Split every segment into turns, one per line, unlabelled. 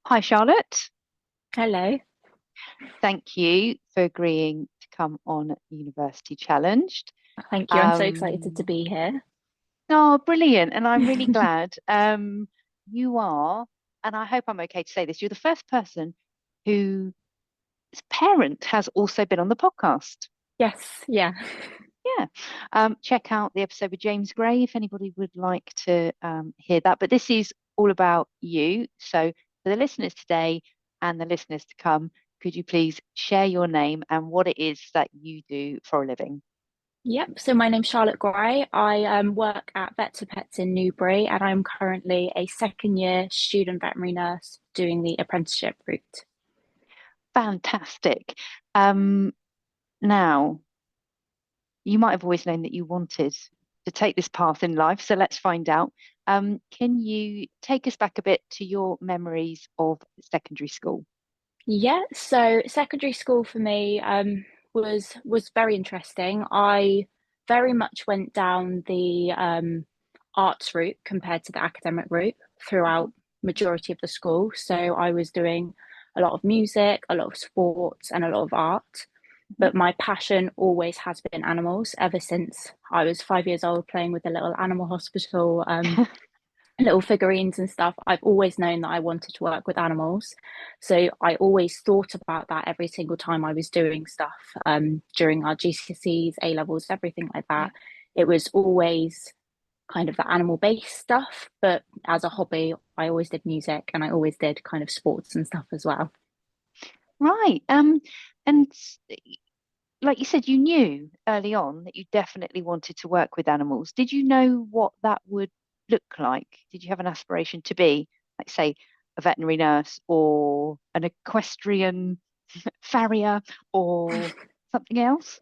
Hi, Charlotte.
Hello.
Thank you for agreeing to come on University Challenged.
Thank you. I'm so excited to
Um,
be here.
oh, brilliant. And I'm really glad you are, and I hope I'm okay to say this, you're the first person whose parent has also been on the podcast.
Yes, yeah.
Yeah. Check out the episode with James Gray if anybody would like to hear that. But this is all about you. So, for the listeners today and the listeners to come, could you please share your name and what it is that you do for a living?
Yep. So my name's Charlotte Gray. I work at Vets for Pets in Newbury, and I'm currently a second year student veterinary nurse doing the apprenticeship route.
Fantastic. Um, Now, you might have always known that you wanted to take this path in life. So, let's find out. Can you take us back a bit to your memories of secondary school?
Yeah, so secondary school for me was very interesting. I very much went down the arts route compared to the academic route throughout majority of the school. So I was doing a lot of music, a lot of sports, and a lot of art.
Mhm.
But my passion always has been animals ever since I was 5 years old, playing with the little animal hospital little figurines and stuff. I've always known that I wanted to work with animals. So I always thought about that every single time I was doing stuff during our GCSEs, A levels, everything like
Yeah.
that. It was always kind of the animal based stuff. But as a hobby, I always did music and I always did kind of sports and stuff as well.
Right. And like you said, you knew early on that you definitely wanted to work with animals. Did you know what that would look like? Did you have an aspiration to be, like, say, a veterinary nurse or an equestrian farrier or something else?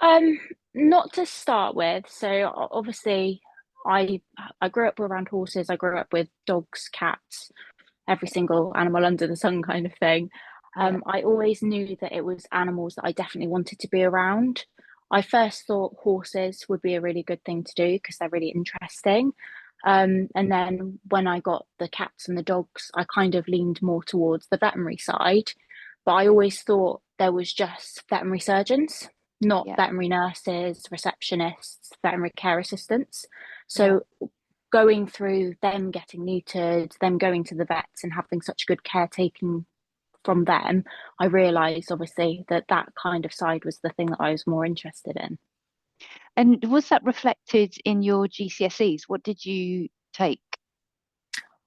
Um, Not to start with. So obviously, I I grew up around horses. I grew up with dogs, cats, every single animal under the sun kind of thing.
Yeah.
I always knew that it was animals that I definitely wanted to be around. I first thought horses would be a really good thing to do because they're really interesting. And then when I got the cats and the dogs, I kind of leaned more towards the veterinary side. But I always thought there was just veterinary surgeons, not
Yeah.
veterinary nurses, receptionists, veterinary care assistants.
Yeah.
So going through them getting neutered, them going to the vets and having such good care taken from them, I realised obviously that that kind of side was the thing that I was more interested in.
And was that reflected in your GCSEs? What did you take?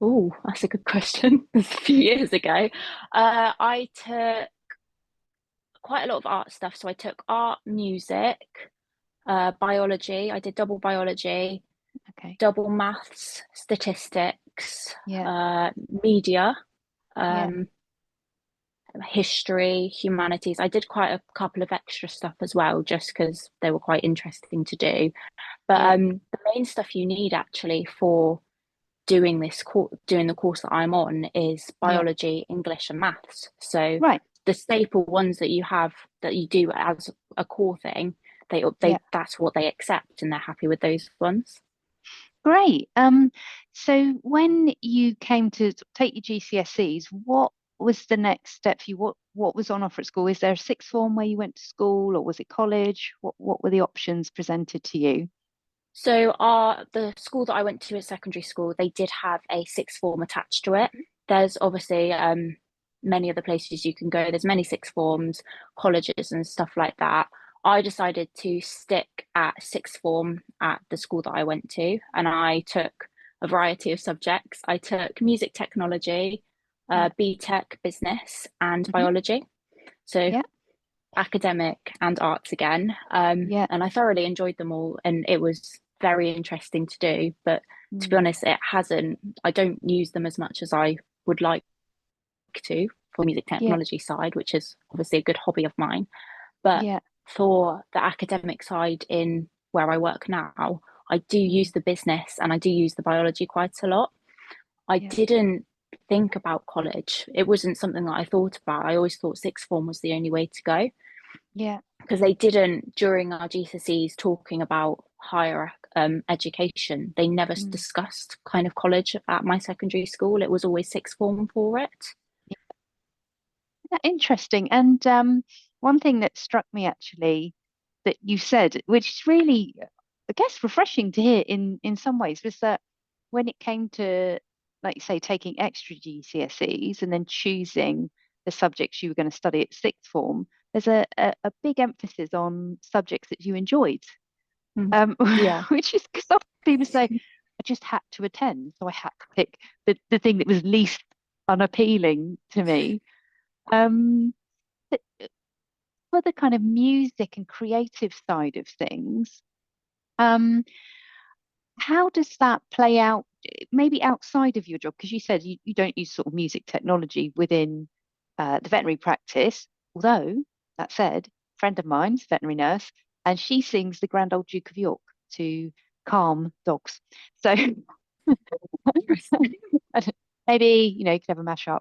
Oh, that's a good question. A few years ago, I took quite a lot of art stuff. So I took art, music, biology. I did double biology,
Okay.
double maths, statistics,
Yeah.
media,
Yeah.
um, history, humanities. I did quite a couple of extra stuff as well, just because they were quite interesting to do. But
Yeah.
the main stuff you need actually for doing the course that I'm on is
Yeah.
biology, English, and maths. So
Right.
the staple ones that you have that you do as a core thing,
Yeah.
they that's what they accept, and they're happy with those ones.
Great. So when you came to take your GCSEs, what was the next step for you? What was on offer at school? Is there a sixth form where you went to school, or was it college? What were the options presented to you?
So the school that I went to at secondary school, they did have a sixth form attached to it. There's obviously many other places you can go. There's many sixth forms, colleges and stuff like that. I decided to stick at sixth form at the school that I went to, and I took a variety of subjects. I took music technology,
Yeah.
BTech business, and
Hmm.
biology. So
Yeah.
academic and arts again.
Yeah.
And I thoroughly enjoyed them all, and it was very interesting to do. But to be
Mm.
honest, I don't use them as much as I would like to for music
Yeah.
technology side, which is obviously a good hobby of mine. But
Yeah.
for the academic side in where I work now, I do
Mm.
use the business and I do use the biology quite a lot. I
Yeah.
didn't think about college. It wasn't something that I thought about. I always thought sixth form was the only way to go
Yeah.
because they didn't during our GCSEs talking about higher education. They never
Mm.
discussed kind of college at my secondary school. It was always sixth form for it.
Yeah, interesting. And one thing that struck me actually that you said, which is really, I guess, refreshing to hear in some ways, was that when it came to, like you say, taking extra GCSEs and then choosing the subjects you were going to study at sixth form, there's a big emphasis on subjects that you enjoyed,
Mm. Yeah.
which is because often people say, I just had to attend, so I had to pick the thing that was least unappealing to me. Um, but for the kind of music and creative side of things, um, how does that play out, maybe outside of your job? Because you said you don't use sort of music technology within the veterinary practice, although that said, a friend of mine's a veterinary nurse, and she sings the Grand Old Duke of York to calm dogs. So maybe, you could have a mashup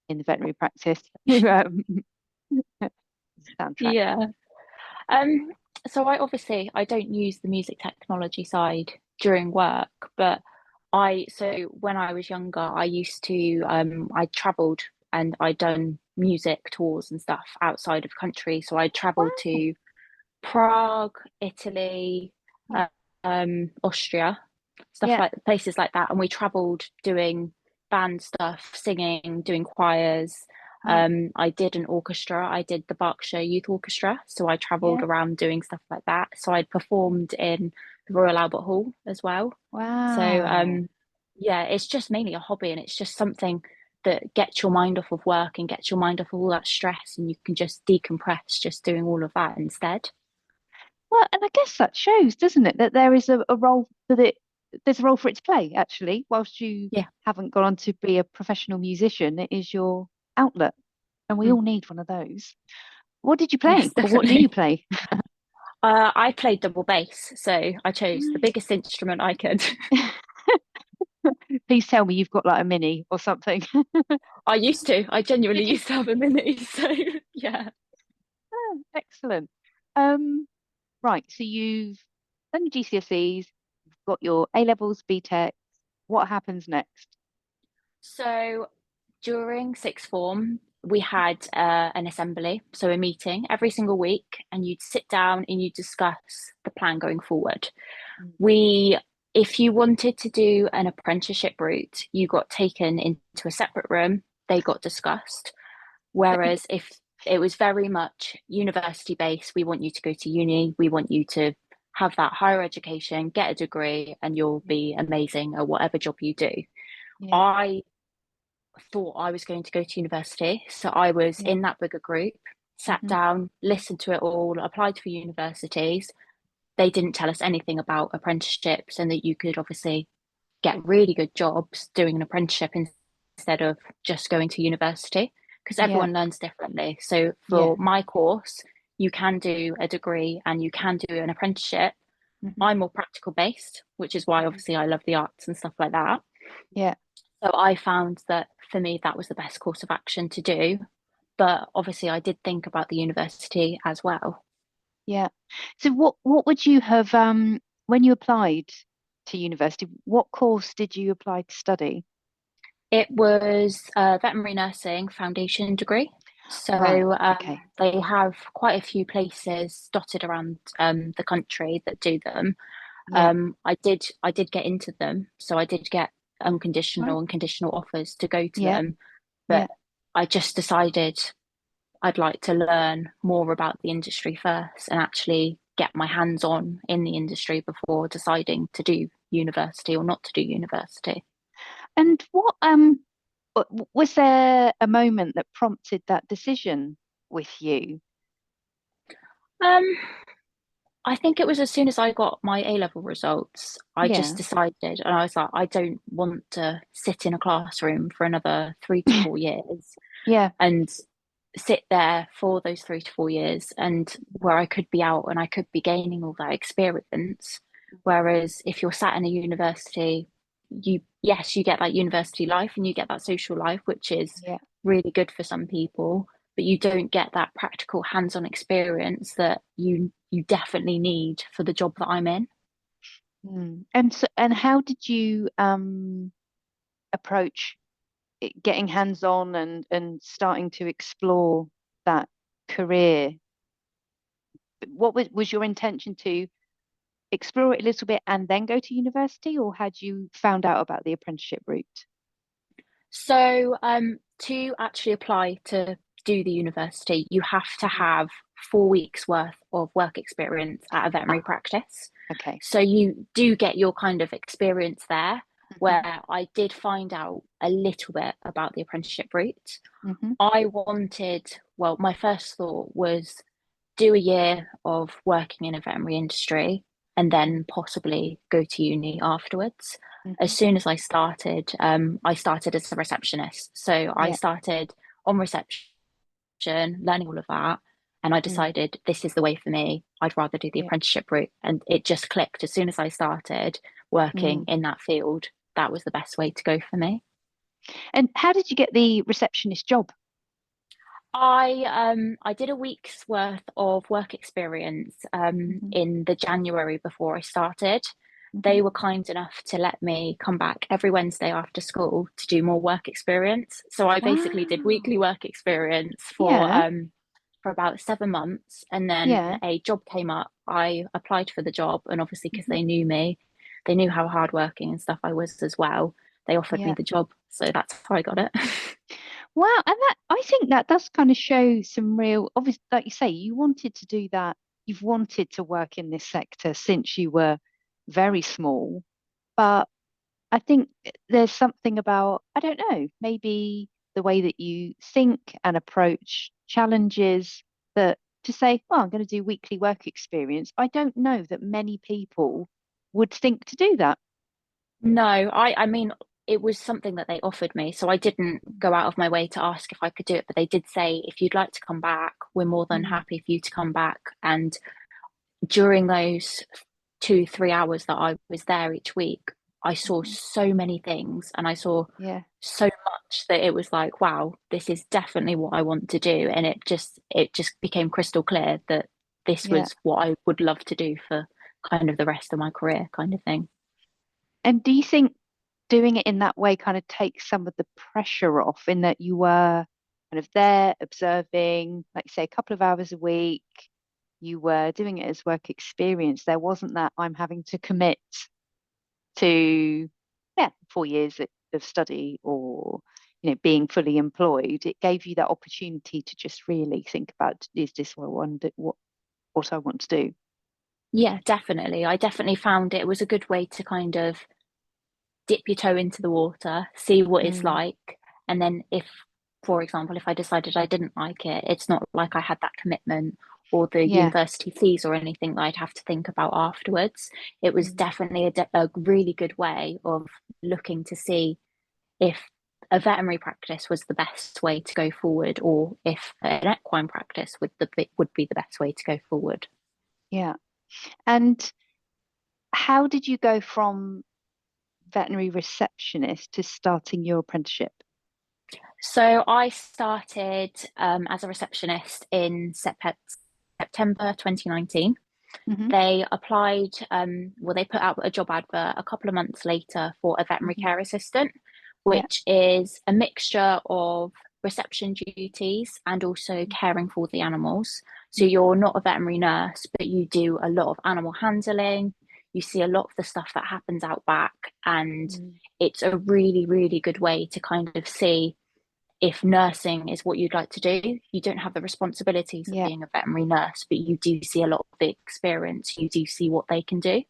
in the veterinary practice soundtrack.
Yeah. Um, so I don't use the music technology side during work, but so when I was younger, I used to I travelled and I'd done music tours and stuff outside of country. So I travelled
Wow.
to Prague, Italy,
Yeah.
uh, Austria, stuff
Yeah.
like places like that, and we travelled doing band stuff, singing, doing choirs.
Yeah.
I did an orchestra. I did the Berkshire Youth Orchestra, so I travelled
Yeah.
around doing stuff like that. So I performed in the Royal Albert Hall as well. So
Wow.
yeah, it's just mainly a hobby, and it's just something that gets your mind off of work and gets your mind off of all that stress, and you can just decompress just doing all of that instead.
Well, and I guess that shows, doesn't it, that there is a role for there's a role for it to play, actually, whilst you
Yeah.
haven't gone on to be a professional musician, it is your outlet. And we
Mm.
all need one of those. What did you
Yes,
play? Or what do you
definitely.
play?
I played double bass, so I chose the
Nice.
biggest instrument I could.
Please tell me you've got like a mini or something.
I used to. I genuinely
Did you?
used to have a mini, so yeah.
Oh, excellent. Um, right, so you've done your GCSEs, you've got your A levels, BTEC. What happens next?
So during sixth form, we had an assembly, so a meeting every single week, and you'd sit down and you discuss the plan going forward.
Mm.
We, if you wanted to do an apprenticeship route, you got taken into a separate room, they got discussed. Whereas if it was very much university based, we want you to go to uni, we want you to have that higher education, get a degree, and you'll be amazing at whatever job you do.
Yeah,
I thought I was going to go to university. So I was
yeah.
in that bigger group, sat
Hmm.
down, listened to it all, applied for universities. They didn't tell us anything about apprenticeships and that you could obviously get really good jobs doing an apprenticeship instead of just going to university because
Yeah,
everyone learns differently. So
yeah.
for my course, you can do a degree and you can do an apprenticeship.
Hmm.
I'm more practical based, which is why
Hmm.
obviously I love the arts and stuff like that.
Yeah,
So I found that for me, that was the best course of action to do. But obviously, I did think about the university as well.
yeah. So what would you have when you applied to university, what course did you apply to study?
It was a veterinary nursing foundation degree.
Right.
So
Okay.
they have quite a few places dotted around the country that do them.
Yeah.
I did get into them, so I did get
Right.
unconditional and conditional offers to go to
Yeah.
them,
Yeah.
but I just decided I'd like to learn more about the industry first and actually get my hands on in the industry before deciding to do university or not to do university.
And was there a moment that prompted that decision with you?
Um, I think it was as soon as I got my A level results, I just
Yeah.
decided, and I was like, I don't want to sit in a classroom for another 3 to 4 years
Yeah.
and sit there for those 3 to 4 years and where I could be out and I could be gaining all that experience. Whereas if you're sat in a university, yes, you get that university life and you get that social life, which is
Yeah.
really good for some people, but you don't get that practical hands-on experience that you definitely need for the job that I'm in.
And how did you approach getting hands-on and starting to explore that career? What was your intention to explore it a little bit and then go to university, or had you found out about the apprenticeship route?
So, to actually apply to do the university, you have to
Mhm.
have 4 weeks worth of work experience at a veterinary
Ah,
practice.
okay.
So you do get your kind of experience there,
Hmm.
where I did find out a little bit about the apprenticeship route.
Hmm.
Well, my first thought was do a year of working in a veterinary industry and
Hmm.
then possibly go to uni afterwards. As
Hmm.
soon as I started as a receptionist. So I
Yeah.
started on reception, learning all of that. And I
Mm,
decided this is the way for me. I'd rather do the
yeah.
apprenticeship route. And it just clicked as soon as I started working
Mm.
in that field. That was the best way to go for me.
And how did you get the receptionist job?
I did a week's worth of work experience
Hmm.
in the January before I started.
Hmm.
They were kind enough to let me come back every Wednesday after school to do more work experience. So I basically did
Wow.
weekly work experience
Yeah.
for about 7 months, and then
Yeah.
a job came up. I applied for the job, and obviously because
Hmm.
they knew me, they knew how hardworking and stuff I was as well. They offered me
Yeah.
the job, so that's how I got it.
Wow. And that, I think that does kind of show some real, obvious, like you say, you wanted to do that. You've wanted to work in this sector since you were very small. But I think there's something about, I don't know, maybe the way that you think and approach challenges, that to say, well, I'm going to do weekly work experience. I don't know that many people would think to do that.
No, I mean, it was something that they offered me, so I didn't go out of my way to ask if I could do it, but they did say, if you'd like to come back, we're more than
Mm,
happy for you to come back. And during those 2, 3 hours that I was there each week, I saw
mhm.
so many things and I saw
Yeah,
so much that it was like, wow, this is definitely what I want to do. And it just became crystal clear that this
yeah.
was what I would love to do for kind of the rest of my career, kind of thing.
And do you think doing it in that way kind of takes some of the pressure off, in that you were kind of there observing, like you say, a couple of hours a week, you were doing it as work experience. There wasn't that I'm having to commit to, yeah, 4 years of study, or, being fully employed. It gave you that opportunity to just really think about, is this what I want, what I want to do?
Yeah, definitely. I definitely found it was a good way to kind of dip your toe into the water, see what it's
Mm,
like. And then if, for example, if I decided I didn't like it, it's not like I had that commitment or the
yeah.
university fees or anything that I'd have to think about afterwards. It was
Mm,
definitely a really good way of looking to see if a veterinary practice was the best way to go forward, or if an equine practice would be the best way to go forward.
yeah. And how did you go from veterinary receptionist to starting your apprenticeship?
So I started as a receptionist in September 2019.
Hmm.
They put out a job advert a couple of months later for a veterinary
Hmm.
care assistant,
Yeah.
which is a mixture of reception duties and also caring for the animals. So
Hmm.
you're not a veterinary nurse, but you do a lot of animal handling. You see a lot of the stuff that happens out back, and
Mm,
it's a really, really good way to kind of see if nursing is what you'd like to do. You don't have the responsibilities of
yeah.
being a veterinary nurse, but you do see a lot of the experience. You do see what they can do.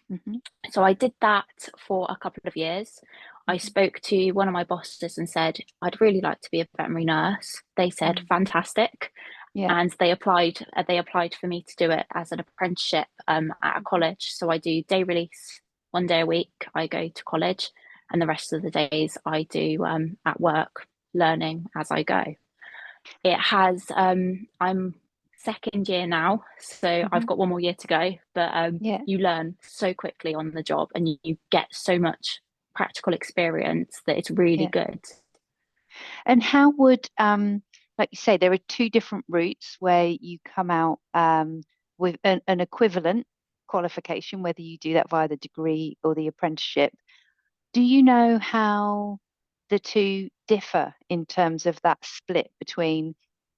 Hmm.
So I did that for a couple of years. I
Hmm.
spoke to one of my bosses and said, I'd really like to be a veterinary nurse. They said,
Mm,
fantastic.
yeah.
And they applied for me to do it as an apprenticeship at a
Hmm.
college. So I do day release 1 day a week. I go to college, and the rest of the days I do at work, learning as I go. I'm second year now, so I've
Hmm.
got one more year to go, but
Yeah.
you learn so quickly on the job, and you get so much practical experience that it's really
Yeah.
good.
And how would, like you say, there are two different routes where you come out with an equivalent. qualification, whether you do that via the degree or the apprenticeship, do you know how the two differ in terms of that split between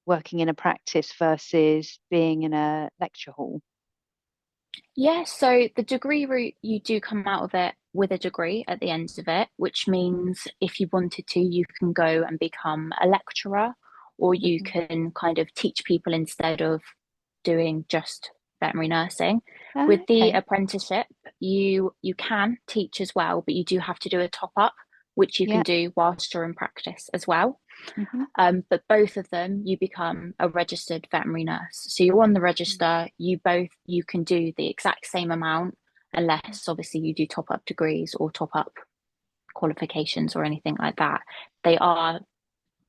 working in a practice versus being in a lecture hall?
Yeah, so the degree route, you do come out of it with a degree at the end of it, which means if you wanted to, you can go and become a lecturer, or you
Hmm.
can kind of teach people instead of doing just veterinary nursing. With the
Okay.
apprenticeship, you can teach as well, but you do have to do a top up, which you can
Yeah.
do whilst you're in practice as well.
Hmm.
But both of them, you become a registered veterinary nurse. So you're on the register. You can do the exact same amount, unless obviously you do top up degrees or top up qualifications or anything like that. They are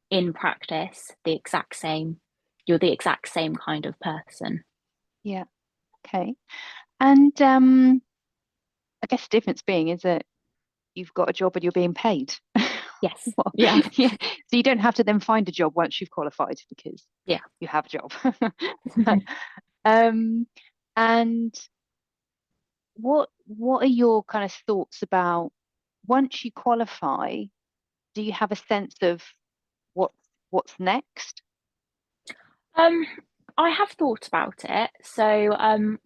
in practice the exact same. You're the exact same kind of person.
Yeah. Okay. And I guess the difference being is that you've got a job and you're being paid.
Yes.
Well,
Yeah.
yeah. So you don't have to then find a job once you've qualified because
Yeah.
you have a job. Um, and what are your kind of thoughts about once you qualify, do you have a sense of what what's next?
Um, I have thought about it. So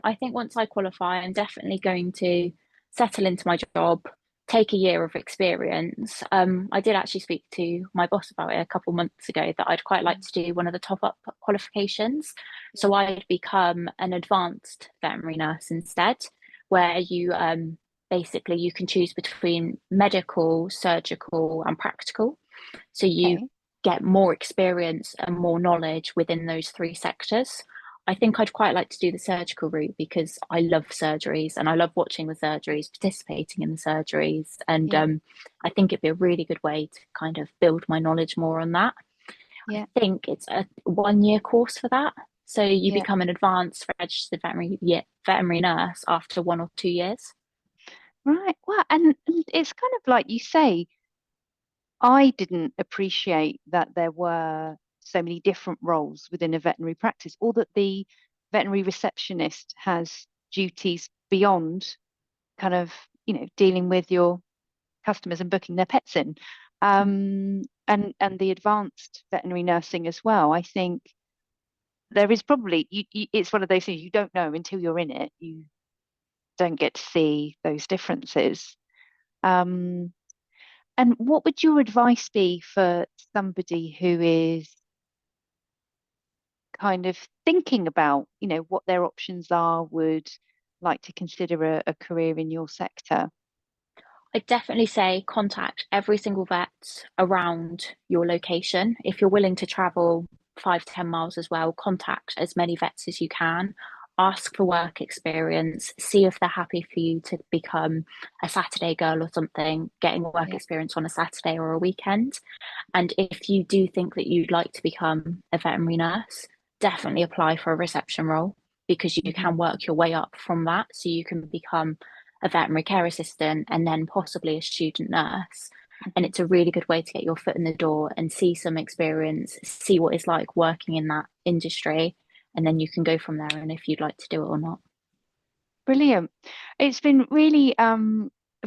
I think once I qualify, I'm definitely going to settle into my job, take a year of experience. I did actually speak to my boss about it a couple months ago that I'd quite like
Mm.
to do one of the top up qualifications.
Yeah.
So I'd become an advanced veterinary nurse instead, where you basically you can choose between medical, surgical, and practical. So you
Okay.
get more experience and more knowledge within those three sectors. I think I'd quite like to do the surgical route because I love surgeries and I love watching the surgeries, participating in the surgeries. And
Yeah.
I think it'd be a really good way to kind of build my knowledge more on that. I
Yeah.
think it's a 1 year course for that. So you
Yeah.
become an advanced registered veterinary nurse after 1 or 2 years.
Right. Well, and it's kind of like you say, I didn't appreciate that there were so many different roles within a veterinary practice, or that the veterinary receptionist has duties beyond kind of, dealing with your customers and booking their pets in. And the advanced veterinary nursing as well. I think there is probably it's one of those things you don't know until you're in it. You don't get to see those differences. Um, and what would your advice be for somebody who is kind of thinking about, what their options are, would like to consider a career in your sector?
I'd definitely say contact every single vet around your location. If you're willing to travel 5 to 10 miles as well, contact as many vets as you can. Ask for work experience. See if they're happy for you to become a Saturday girl or something, getting work
Yeah.
experience on a Saturday or a weekend. And if you do think that you'd like to become a veterinary nurse, definitely apply for a reception role because you
Hmm.
can work your way up from that. So you can become a veterinary care assistant and then possibly a student nurse. And
Hmm.
it's a really good way to get your foot in the door and see some experience, see what it's like working in that industry. And then you can go from there and if you'd like to do it or not.
Brilliant. It's been really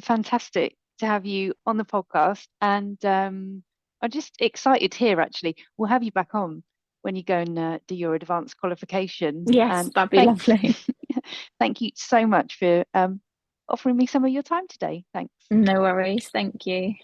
fantastic to have you on the podcast, and I'm just excited here actually. We'll have you back on when you go and do your advanced qualification.
Yes,
And
that'd be
thanks,
lovely.
thank you so much for offering me some of your time today. Thanks.
No worries. Thank you.